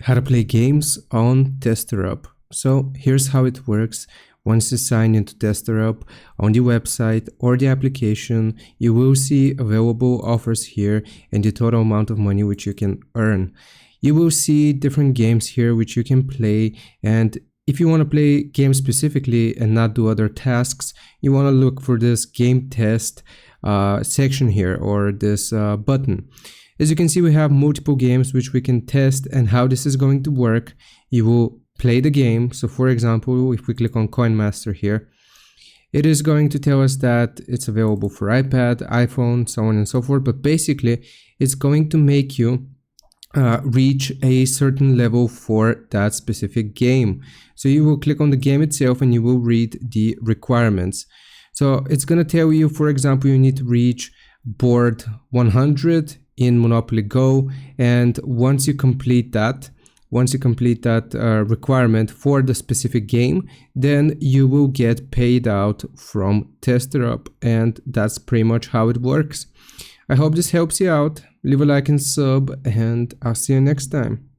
how to play games on Testerup. So here's how it works. Once you sign into Testerup on the website or the application, you will see available offers here and the total amount of money which you can earn. You will see different games here which you can play, and if you want to play games specifically and not do other tasks, you want to look for this game test section here, or this button. As you can see, we have multiple games which we can test, and how this is going to work. You will play the game. So for example, if we click on Coin Master here, it is going to tell us that it's available for iPad, iPhone, so on and so forth. But basically, it's going to make you reach a certain level for that specific game. So you will click on the game itself and you will read the requirements. So it's going to tell you, for example, you need to reach board 100 in Monopoly Go, and once you complete that requirement for the specific game, then you will get paid out from Testerup, and that's pretty much how it works. I hope this helps you out. Leave a like and sub, and I'll see you next time.